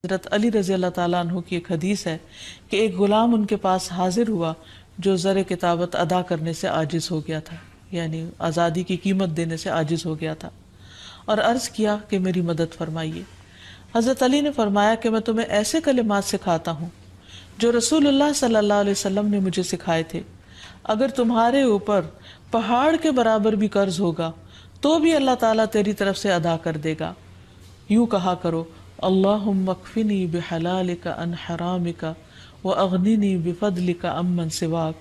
حضرت علی رضی اللہ تعالیٰ عنہ کی ایک حدیث ہے کہ ایک غلام ان کے پاس حاضر ہوا جو زر کتابت ادا کرنے سے عاجز ہو گیا تھا، یعنی آزادی کی قیمت دینے سے عاجز ہو گیا تھا، اور عرض کیا کہ میری مدد فرمائیے۔ حضرت علی نے فرمایا کہ میں تمہیں ایسے کلمات سکھاتا ہوں جو رسول اللہ صلی اللہ علیہ وسلم نے مجھے سکھائے تھے، اگر تمہارے اوپر پہاڑ کے برابر بھی قرض ہوگا تو بھی اللہ تعالیٰ تیری طرف سے ادا کر دے گا۔ یوں کہا کرو، اللہم اکفنی بحلالک عن حرامک واغننی بفضلک عمن سواک۔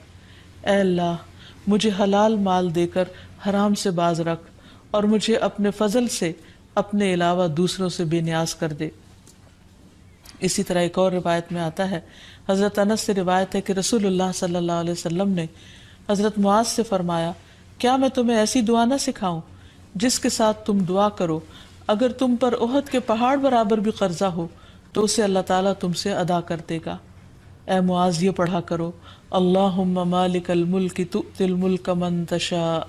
اے اللہ مجھے حلال مال دے کر حرام سے باز رکھ اور مجھے اپنے فضل سے اپنے علاوہ دوسروں سے بے نیاز کر دے۔ اسی طرح ایک اور روایت میں آتا ہے، حضرت انس سے روایت ہے کہ رسول اللہ صلی اللہ علیہ وسلم نے حضرت معاذ سے فرمایا، کیا میں تمہیں ایسی دعا نہ سکھاؤں جس کے ساتھ تم دعا کرو اگر تم پر احد کے پہاڑ برابر بھی قرضہ ہو تو اسے اللہ تعالیٰ تم سے ادا کر دے گا۔ اے معاذ یہ پڑھا کرو، اللہم مالک الملک تؤتی الملک من تشاء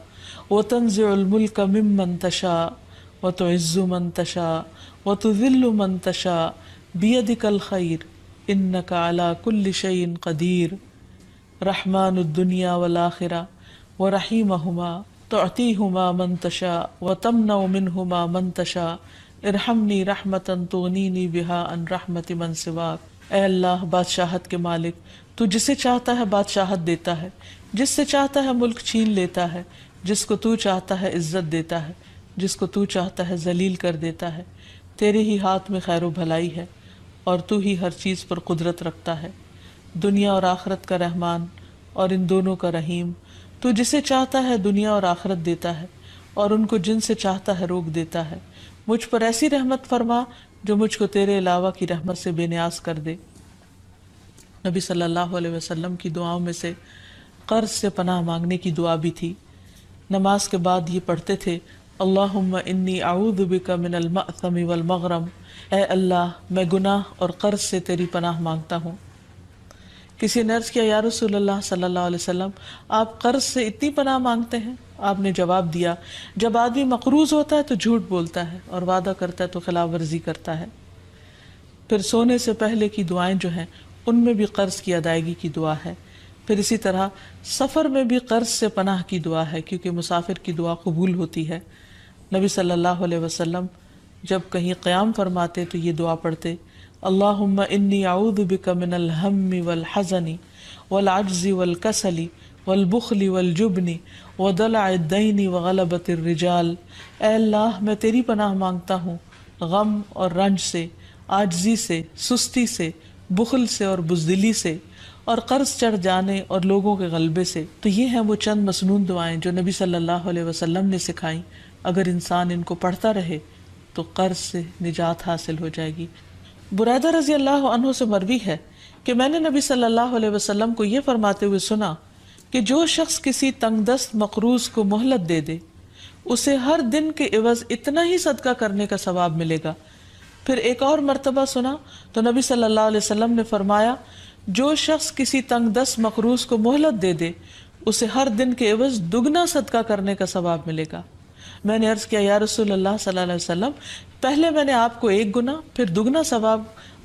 وتنزع الملک ممن تشاء وتعز من تشاء وتذل من تشاء بیدک الخیر انک علی کل شیء قدیر، رحمن الدنیا والآخرہ ورحیمہما تعطیہما من تشاء وتمنع منہما من تشاء ارحمنی رحمتا تغنینی بہا عن رحمت من سواک۔ اے اللہ بادشاہت کے مالک، تو جسے چاہتا ہے بادشاہت دیتا ہے، جس سے چاہتا ہے ملک چھین لیتا ہے، جس کو تو چاہتا ہے عزت دیتا ہے، جس کو تو چاہتا ہے ذلیل کر دیتا ہے۔ تیرے ہی ہاتھ میں خیر و بھلائی ہے اور تو ہی ہر چیز پر قدرت رکھتا ہے، دنیا اور آخرت کا رحمان اور ان دونوں کا رحیم۔ تو جسے چاہتا ہے دنیا اور آخرت دیتا ہے اور ان کو جن سے چاہتا ہے روک دیتا ہے۔ مجھ پر ایسی رحمت فرما جو مجھ کو تیرے علاوہ کی رحمت سے بے نیاز کر دے۔ نبی صلی اللہ علیہ وسلم کی دعاؤں میں سے قرض سے پناہ مانگنے کی دعا بھی تھی۔ نماز کے بعد یہ پڑھتے تھے، اللہم انی اعوذ بک من المأثم والمغرم۔ اے اللہ میں گناہ اور قرض سے تیری پناہ مانگتا ہوں۔ کسی نے عرض کیا، یا رسول اللہ صلی اللہ علیہ وسلم آپ قرض سے اتنی پناہ مانگتے ہیں؟ آپ نے جواب دیا، جب آدمی مقروض ہوتا ہے تو جھوٹ بولتا ہے اور وعدہ کرتا ہے تو خلاف ورزی کرتا ہے۔ پھر سونے سے پہلے کی دعائیں جو ہیں ان میں بھی قرض کی ادائیگی کی دعا ہے۔ پھر اسی طرح سفر میں بھی قرض سے پناہ کی دعا ہے، کیونکہ مسافر کی دعا قبول ہوتی ہے۔ نبی صلی اللہ علیہ وسلم جب کہیں قیام فرماتے تو یہ دعا پڑھتے، اللہم انی اعوذ بک من الہم والحزن والعجز والکسل والبخل والجبن ودلع الدین وغلبۃ الرجال۔ اے اللہ میں تیری پناہ مانگتا ہوں غم اور رنج سے، عاجزی سے، سستی سے، بخل سے اور بزدلی سے، اور قرض چڑھ جانے اور لوگوں کے غلبے سے۔ تو یہ ہیں وہ چند مسنون دعائیں جو نبی صلی اللہ علیہ وسلم نے سکھائیں۔ اگر انسان ان کو پڑھتا رہے تو قرض سے نجات حاصل ہو جائے گی۔ بریدہ رضی اللہ عنہ سے مروی ہے کہ میں نے نبی صلی اللہ علیہ وسلم کو یہ فرماتے ہوئے سنا کہ جو شخص کسی تنگ دست مقروض کو مہلت دے دے اسے ہر دن کے عوض اتنا ہی صدقہ کرنے کا ثواب ملے گا۔ پھر ایک اور مرتبہ سنا تو نبی صلی اللہ علیہ وسلم نے فرمایا، جو شخص کسی تنگ دست مقروض کو مہلت دے دے اسے ہر دن کے عوض دگنا صدقہ کرنے کا ثواب ملے گا۔ میں نے عرض کیا، یا رسول اللہ صلی اللہ علیہ وسلم پہلے میں نے آپ کو ایک گنا پھر دگنا ثواب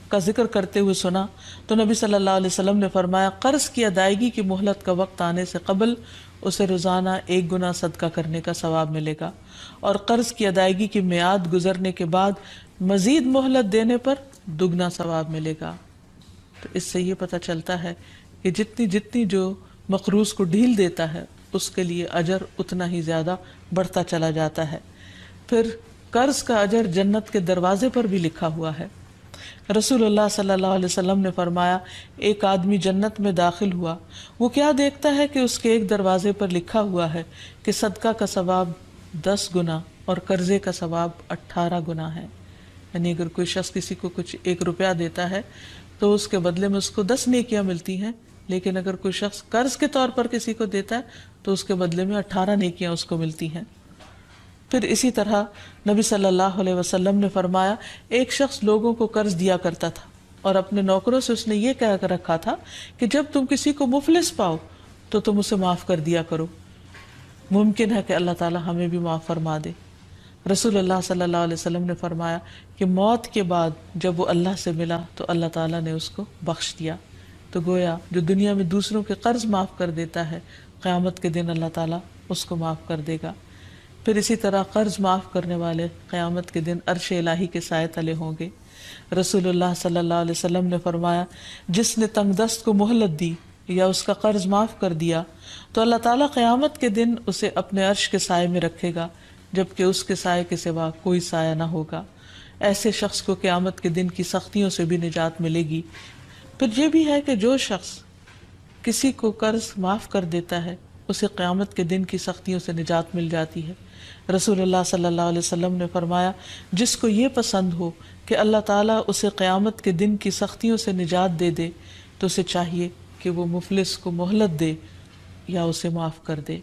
کا ذکر کرتے ہوئے سنا تو نبی صلی اللہ علیہ وسلم نے فرمایا، قرض کی ادائیگی کی مہلت کا وقت آنے سے قبل اسے روزانہ ایک گنا صدقہ کرنے کا ثواب ملے گا، اور قرض کی ادائیگی کی میعاد گزرنے کے بعد مزید مہلت دینے پر دگنا ثواب ملے گا۔ تو اس سے یہ پتہ چلتا ہے کہ جتنی جو مقروض کو ڈھیل دیتا ہے اس کے لیے اجر اتنا ہی زیادہ بڑھتا چلا جاتا ہے۔ پھر قرض کا اجر جنت کے دروازے پر بھی لکھا ہوا ہے۔ رسول اللہ صلی اللہ علیہ وسلم نے فرمایا، ایک آدمی جنت میں داخل ہوا، وہ کیا دیکھتا ہے کہ اس کے ایک دروازے پر لکھا ہوا ہے کہ صدقہ کا ثواب 10 گنا اور قرضے کا ثواب 18 گنا ہے۔ یعنی اگر کوئی شخص کسی کو کچھ 1 روپیہ دیتا ہے تو اس کے بدلے میں اس کو 10 نیکیاں ملتی ہیں، لیکن اگر کوئی شخص قرض کے طور پر کسی کو دیتا ہے تو اس کے بدلے میں 18 نیکیاں اس کو ملتی ہیں۔ پھر اسی طرح نبی صلی اللہ علیہ وسلم نے فرمایا، ایک شخص لوگوں کو قرض دیا کرتا تھا اور اپنے نوکروں سے اس نے یہ کہہ کر رکھا تھا کہ جب تم کسی کو مفلس پاؤ تو تم اسے معاف کر دیا کرو، ممکن ہے کہ اللہ تعالی ہمیں بھی معاف فرما دے۔ رسول اللہ صلی اللہ علیہ وسلم نے فرمایا کہ موت کے بعد جب وہ اللہ سے ملا تو اللہ تعالیٰ نے اس کو بخش دیا. تو گویا جو دنیا میں دوسروں کے قرض معاف کر دیتا ہے، قیامت کے دن اللہ تعالیٰ اس کو معاف کر دے گا. پھر اسی طرح قرض معاف کرنے والے قیامت کے دن عرش الہی کے سائے تلے ہوں گے. رسول اللہ صلی اللہ علیہ وسلم نے فرمایا جس نے تنگ دست کو مہلت دی یا اس کا قرض معاف کر دیا تو اللہ تعالیٰ قیامت کے دن اسے اپنے عرش کے سائے میں رکھے گا، جبکہ اس کے سائے کے سوا کوئی سایہ نہ ہوگا. ایسے شخص کو قیامت کے دن کی سختیوں سے بھی نجات ملے گی. پھر یہ بھی ہے کہ جو شخص کسی کو قرض معاف کر دیتا ہے اسے قیامت کے دن کی سختیوں سے نجات مل جاتی ہے. رسول اللہ صلی اللہ علیہ وسلم نے فرمایا جس کو یہ پسند ہو کہ اللہ تعالیٰ اسے قیامت کے دن کی سختیوں سے نجات دے دے تو اسے چاہیے کہ وہ مفلس کو مہلت دے یا اسے معاف کر دے.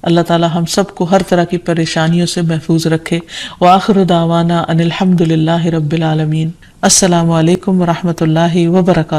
اللہ تعالیٰ ہم سب کو ہر طرح کی پریشانیوں سے محفوظ رکھے. وآخر دعوانا ان الحمد للہ رب العالمین. السلام علیکم ورحمۃ اللہ وبرکاتہ.